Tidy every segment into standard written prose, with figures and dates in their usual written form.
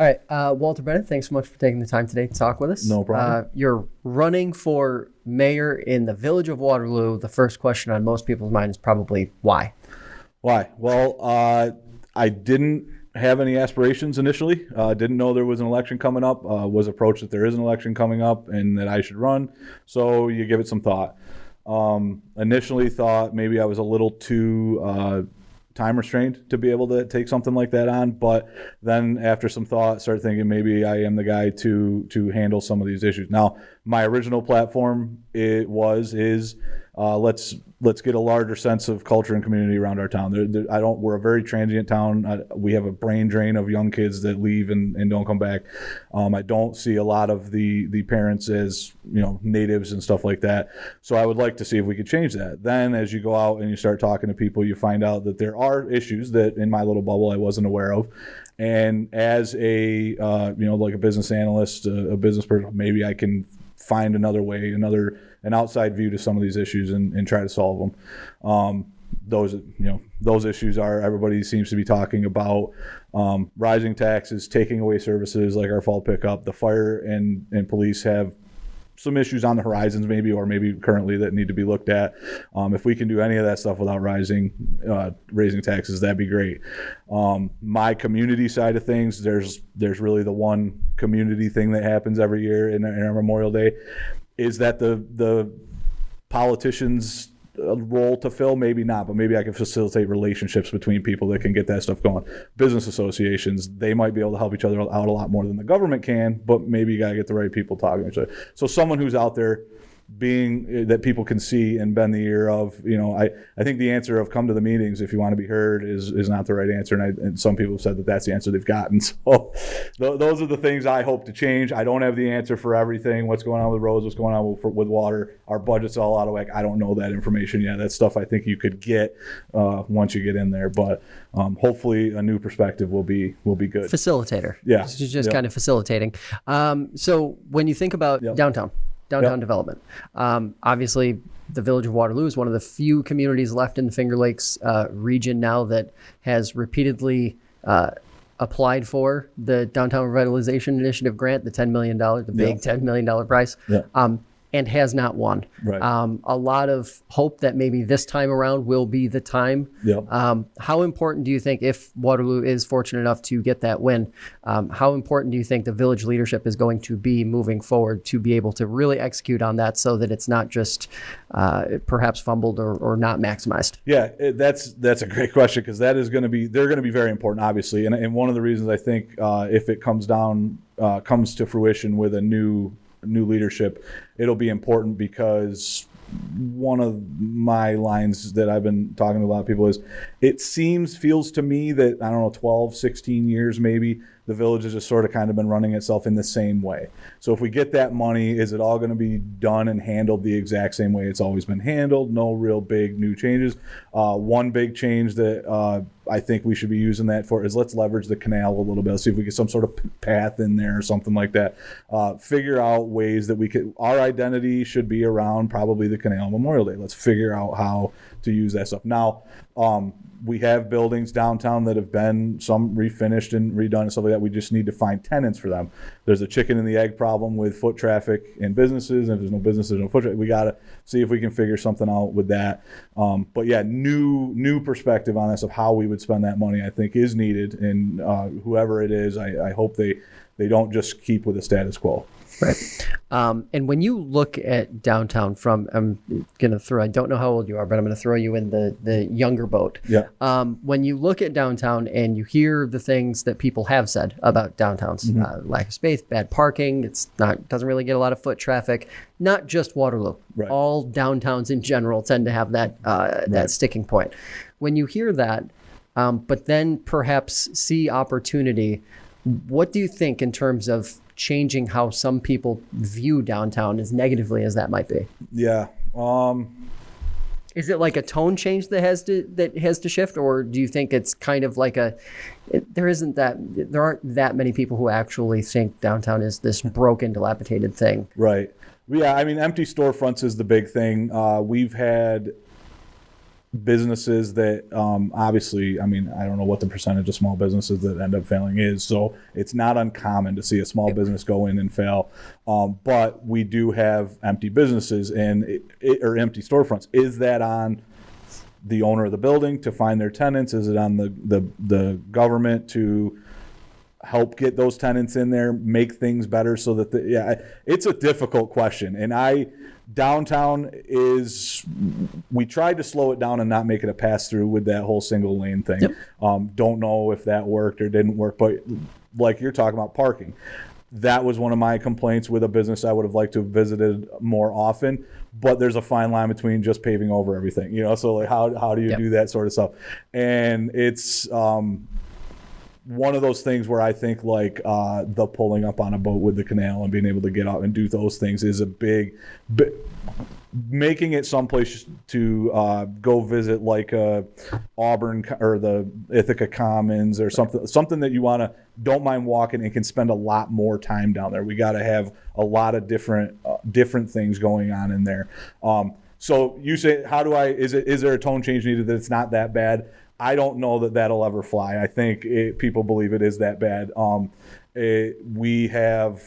All right, Walter Bennett, thanks so much for taking the time today to talk with us. No problem. You're running for mayor in the village of Waterloo. The first question on most people's mind is probably why? Why? Well, I didn't have any aspirations initially. Didn't know there was an election coming up. Was approached that there is an election coming up and that I should run. So you give it some thought. Initially thought maybe I was a little too time restrained to be able to take something like that on, but then after some thought started thinking maybe I am the guy to handle some of these issues. Now my original platform is let's get a larger sense of culture and community around our town. We're a very transient town. We have a brain drain of young kids that leave and don't come back. I don't see a lot of the parents as natives and stuff like that. So I would like to see if we could change that. Then as you go out and you start talking to people, you find out that there are issues that in my little bubble I wasn't aware of. And as a like a business analyst, a business person, maybe I can find another way, an outside view to some of these issues and try to solve them. Those issues are everybody seems to be talking about rising taxes, taking away services like our fall pickup. The fire and police have some issues on the horizons maybe currently that need to be looked at. If we can do any of that stuff without raising taxes, that'd be great. My community side of things, there's really the one community thing that happens every year in our Memorial Day. Is that the politicians' role to fill? Maybe not, but maybe I can facilitate relationships between people that can get that stuff going. Business associations, they might be able to help each other out a lot more than the government can, but maybe you got to get the right people talking to each other. So someone who's out there being that people can see and bend the ear of, I think the answer of come to the meetings if you want to be heard is not the right answer. And some people have said that that's the answer they've gotten. So those are the things I hope to change. I don't have the answer for everything. What's going on with roads, what's going on with water, our budget's all out of whack. I don't know that information yet. That's stuff I think you could get once you get in there. But hopefully a new perspective will be good. Facilitator. Yeah. It's just kind of facilitating. So when you think about downtown development. Obviously, the village of Waterloo is one of the few communities left in the Finger Lakes region now that has repeatedly applied for the Downtown Revitalization Initiative grant, the $10 million, the big $10 million prize. Yeah. And has not won. Right. A lot of hope that maybe this time around will be the time. Yep. How important do you think, if Waterloo is fortunate enough to get that win, how important do you think the village leadership is going to be moving forward to be able to really execute on that so that it's not just perhaps fumbled or not maximized? Yeah, that's a great question, because they're going to be very important, obviously. And one of the reasons I think if it comes to fruition with a new leadership, it'll be important, because one of my lines that I've been talking to a lot of people is, feels to me that, 12, 16 years maybe, the village has just sort of kind of been running itself in the same way. So if we get that money, is it all going to be done and handled the exact same way it's always been handled? No real big new changes. One big change that I think we should be using that for is, let's leverage the canal a little bit. Let's see if we get some sort of path in there or something like that. Figure out ways that our identity should be around probably the canal Memorial Day. Let's figure out how to use that stuff. Now, we have buildings downtown that have been some refinished and redone and stuff like that. We just need to find tenants for them. There's a chicken and the egg problem with foot traffic in businesses, and if there's no businesses, there's no foot traffic. We got to see if we can figure something out with that. But yeah, new perspective on this of how we would spend that money, I think, is needed. And whoever it is, I hope they don't just keep with the status quo. Right. And when you look at downtown I don't know how old you are, but I'm going to throw you in the younger boat. Yeah. When you look at downtown and you hear the things that people have said about downtowns, lack of space, bad parking, doesn't really get a lot of foot traffic, not just Waterloo. Right. All downtowns in general tend to have that sticking point. When you hear that, but then perhaps see opportunity, what do you think in terms of changing how some people view downtown, as negatively as that might be? Yeah. Is it like a tone change that has to shift, or do you think it's kind of like there aren't that many people who actually think downtown is this broken, dilapidated thing? Right. Yeah. I mean, empty storefronts is the big thing. We've had businesses that obviously, I mean, I don't know what the percentage of small businesses that end up failing is, so it's not uncommon to see a small business go in and fail. But we do have empty businesses or empty storefronts. Is that on the owner of the building to find their tenants? Is it on the government to help get those tenants in there, make things better so that it's a difficult question. And downtown we tried to slow it down and not make it a pass through with that whole single lane thing. Yep. Don't know if that worked or didn't work, but like you're talking about parking, that was one of my complaints with a business I would have liked to have visited more often. But there's a fine line between just paving over everything, so like how do you do that sort of stuff? And it's one of those things where I think like the pulling up on a boat with the canal and being able to get out and do those things is a big making it someplace to go visit, like Auburn or the Ithaca Commons or something that you don't mind walking and can spend a lot more time down there. We got to have a lot of different things going on in there. So you say, is there a tone change needed that it's not that bad? I don't know that that'll ever fly. I think people believe it is that bad. We have,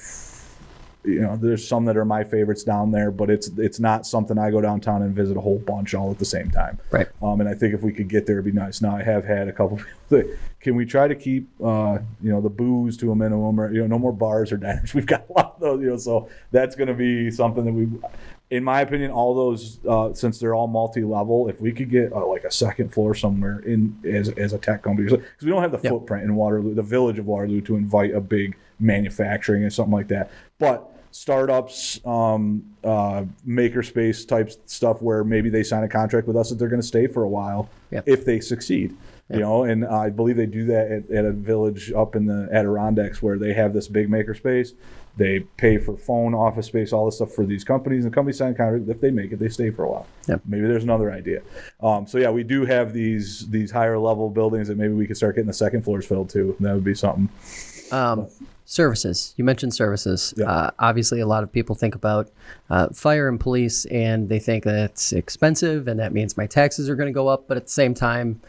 there's some that are my favorites down there, but it's not something I go downtown and visit a whole bunch all at the same time. Right. And I think if we could get there, it'd be nice. Now, I have had a couple people say, can we try to keep, the booze to a minimum, or, no more bars or diners? We've got a lot of those, so that's going to be something that in my opinion, all those, since they're all multi-level, if we could get like a second floor somewhere as a tech company, because we don't have the footprint in Waterloo, the village of Waterloo, to invite a big manufacturing and something like that. But startups, makerspace type stuff where maybe they sign a contract with us that they're going to stay for a while if they succeed. And I believe they do that at a village up in the Adirondacks where they have this big makerspace. They pay for phone, office space, all this stuff for these companies, and companies sign contracts. If they make it, they stay for a while. Yep. Maybe there's another idea. We do have these higher level buildings that maybe we could start getting the second floors filled too. That would be something. Services. You mentioned services. Yeah. Obviously, a lot of people think about fire and police, and they think that it's expensive, and that means my taxes are going to go up. But at the same time,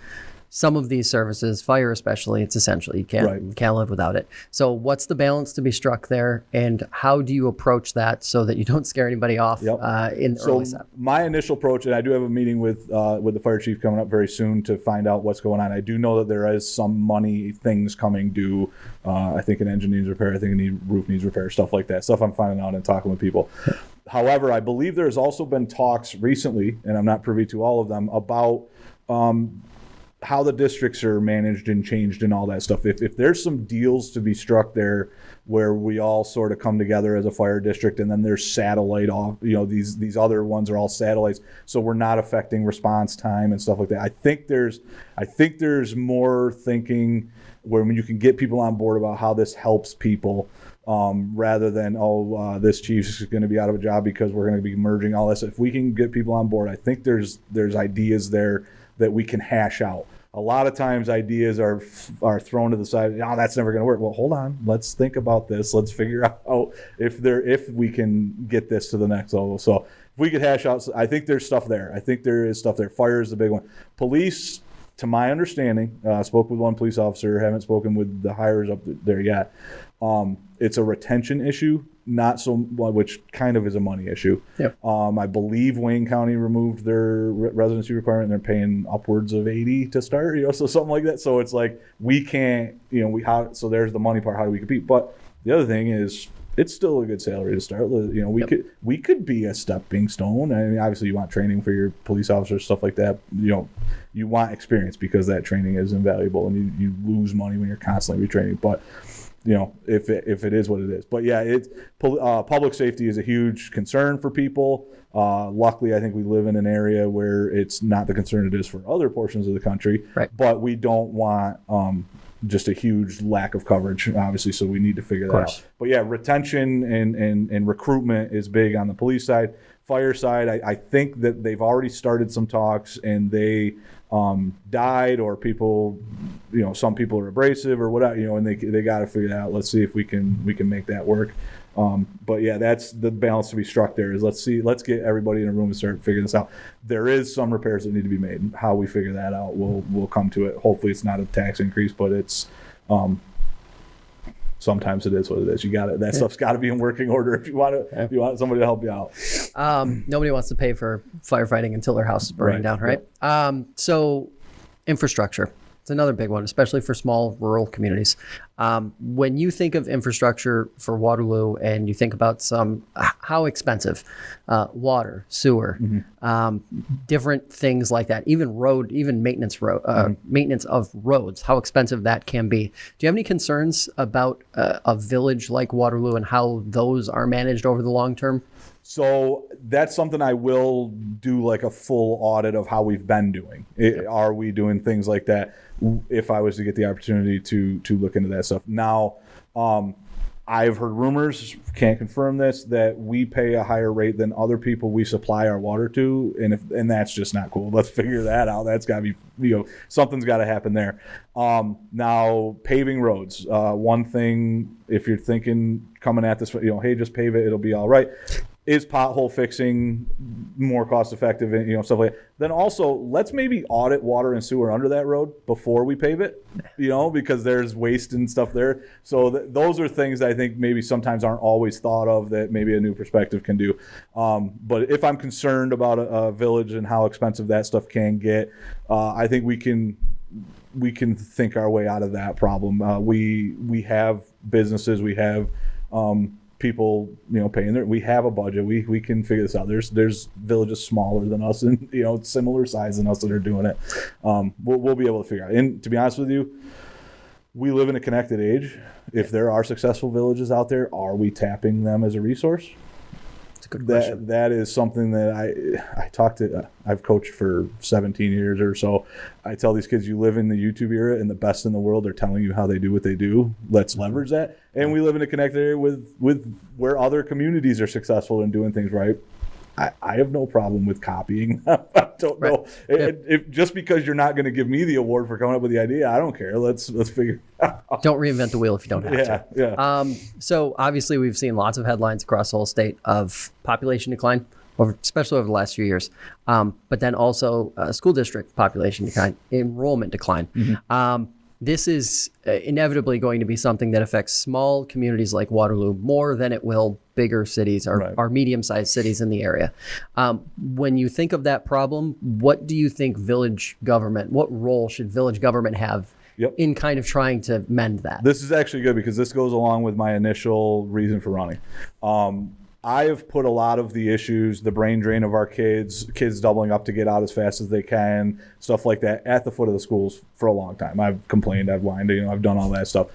some of these services, fire especially, it's essential. You can't live without it. So what's the balance to be struck there, and how do you approach that so that you don't scare anybody off in the early step? My initial approach, and I do have a meeting with the fire chief coming up very soon to find out what's going on. I do know that there is some money things coming due. I think an engine needs repair. I think a roof needs repair, stuff like that. Stuff I'm finding out and talking with people. However, I believe there's also been talks recently, and I'm not privy to all of them, about how the districts are managed and changed and all that stuff. If there's some deals to be struck there where we all sort of come together as a fire district, and then there's satellite off, these other ones are all satellites, so we're not affecting response time and stuff like that. I think there's more thinking where you can get people on board about how this helps people, rather than this chief's going to be out of a job because we're going to be merging all this. If we can get people on board, I think there's ideas there that we can hash out. A lot of times ideas are thrown to the side. That's never going to work. Well, hold on. Let's think about this. Let's figure out if we can get this to the next level. So if we could hash out, I think there's stuff there. I think there is stuff there. Fire is the big one. Police, to my understanding, spoke with one police officer, haven't spoken with the hires up there yet. It's a retention issue, not so, which kind of is a money issue. Yep. I believe Wayne County removed their residency requirement, and they're paying upwards of $80 to start, so something like that. So it's like we can't, so there's the money part. How do we compete? But the other thing is, it's still a good salary to start. We could be a stepping stone. I mean, obviously you want training for your police officers, stuff like that. You want experience because that training is invaluable, and you lose money when you're constantly retraining. But if it is what it is. But yeah, public safety is a huge concern for people. Luckily, I think we live in an area where it's not the concern it is for other portions of the country. Right. But we don't want just a huge lack of coverage, obviously, so we need to figure that out. But yeah, retention and recruitment is big on the police side. Fire side, I think that they've already started some talks, and they died, or people, some people are abrasive or whatever, and they got to figure it out. Let's see if we can make that work. But yeah, that's the balance to be struck there, is let's get everybody in a room and start figuring this out. There is some repairs that need to be made. How we figure that out, we'll come to it. Hopefully it's not a tax increase, but it's, sometimes it is what it is. That stuff's got to be in working order if you want somebody to help you out. Nobody wants to pay for firefighting until their house is burning down, right? Yep. So infrastructure. It's another big one, especially for small rural communities. When you think of infrastructure for Waterloo and you think about how expensive, water, sewer, different things like that, even maintenance of roads, how expensive that can be. Do you have any concerns about a village like Waterloo and how those are managed over the long term? So that's something I will do, like a full audit of how we've been doing. Are we doing things like that? If I was to get the opportunity to look into that stuff. Now, I've heard rumors, can't confirm this, that we pay a higher rate than other people we supply our water to, and that's just not cool. Let's figure that out. That's got to be, something's got to happen there. Now, paving roads. One thing, if you're thinking coming at this, hey, just pave it, it'll be all right. Is pothole fixing more cost effective, and stuff like that? Then also, let's maybe audit water and sewer under that road before we pave it, because there's waste and stuff there. So those are things I think maybe sometimes aren't always thought of, that maybe a new perspective can do. But if I'm concerned about a village and how expensive that stuff can get, I think we can think our way out of that problem. We have businesses, we have people paying we have a budget, we can figure this out. There's villages smaller than us and similar size than us that are doing it. We'll be able to figure out. And to be honest with you, we live in a connected age. If there are successful villages out there, are we tapping them as a resource? That's a good question. That is something that I've coached for 17 years or so. I tell these kids, you live in the YouTube era, and the best in the world are telling you how they do what they do. Let's leverage that. And we live in a connected area with where other communities are successful and doing things right. I have no problem with copying. I don't know. If just because you're not going to give me the award for coming up with the idea, I don't care. Let's figure it out. Don't reinvent the wheel if you don't have to. Yeah. So obviously we've seen lots of headlines across the whole state of population decline, especially over the last few years. But then also school district population decline, enrollment decline. Mm-hmm. This is inevitably going to be something that affects small communities like Waterloo more than it will bigger cities or medium-sized cities in the area. When you think of that problem, what do you think what role should village government have in kind of trying to mend that? This is actually good, because this goes along with my initial reason for running. I have put a lot of the issues, the brain drain of our kids doubling up to get out as fast as they can, stuff like that, at the foot of the schools for a long time. I've complained, I've whined, I've done all that stuff.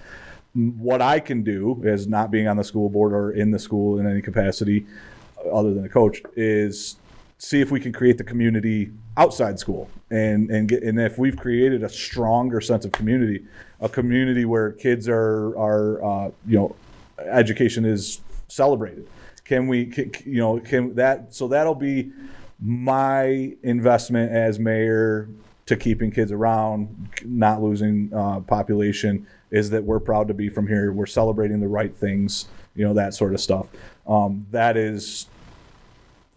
What I can do, as not being on the school board or in the school in any capacity other than a coach, is see if we can create the community outside school, and if we've created a stronger sense of community, a community where kids are education is celebrated. So that'll be my investment as mayor to keeping kids around, not losing population, is that we're proud to be from here. We're celebrating the right things, that sort of stuff.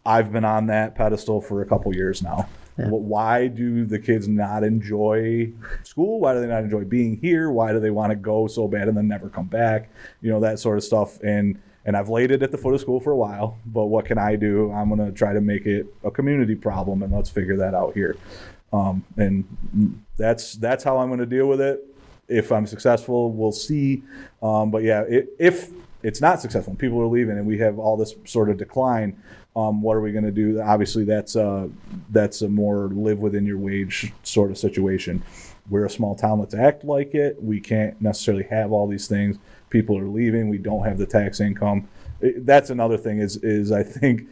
I've been on that pedestal for a couple years now. Yeah. Why do the kids not enjoy school? Why do they not enjoy being here? Why do they want to go so bad and then never come back? That sort of stuff. And I've laid it at the foot of school for a while, but what can I do? I'm going to try to make it a community problem, and let's figure that out here. And that's how I'm going to deal with it. If I'm successful, we'll see. But yeah, if it's not successful, people are leaving, and we have all this sort of decline, what are we going to do? Obviously, that's a more live within your wage sort of situation. We're a small town. Let's act like it. We can't necessarily have all these things. People are leaving. We don't have the tax income. That's another thing is I think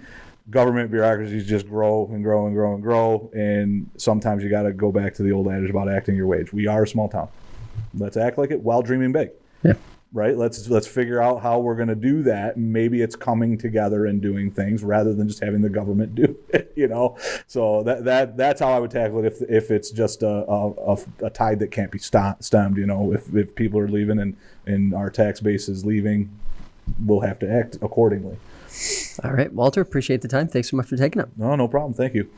government bureaucracies just grow and grow and grow and grow. And sometimes you got to go back to the old adage about acting your wage. We are a small town. Let's act like it while dreaming big. Yeah. right? Let's figure out how we're going to do that. Maybe it's coming together and doing things rather than just having the government do it, So that's how I would tackle it if it's just a tide that can't be stemmed. If people are leaving and our tax base is leaving, we'll have to act accordingly. All right, Walter, appreciate the time. Thanks so much for taking it. No problem. Thank you.